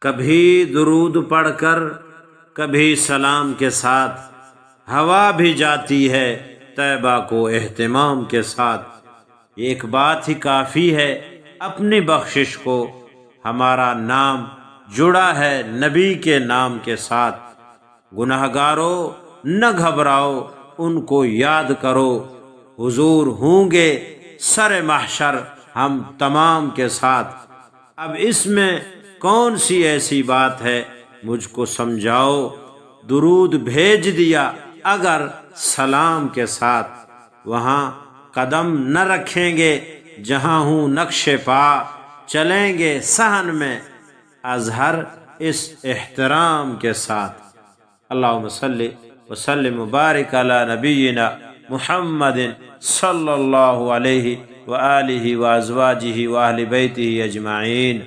कभी दुरूद पढ़कर, कभी सलाम के साथ, हवा भी जाती है तैबा को एहतिमाम के साथ। एक बात ही काफ़ी है अपनी बख्शिश को, हमारा नाम जुड़ा है नबी के नाम के साथ। गुनहगारों न घबराओ, उनको याद करो, हुजूर होंगे सर महशर हम तमाम के साथ। अब इसमें कौन सी ऐसी बात है, मुझको समझाओ। दुरूद भेज दिया अगर सलाम के साथ, वहाँ कदम न रखेंगे जहाँ हूँ नक्शे पा, चलेंगे सहन में अजहर इस एहतराम के साथ। अल्लाहुम्मा सल्ली व सल्लिम व बारिक अला नबीना मुहम्मदिन सल्लल्लाहु अलैहि व आलिहि व अज़वाजिहि व अहलि बैतिहि अजमाइन।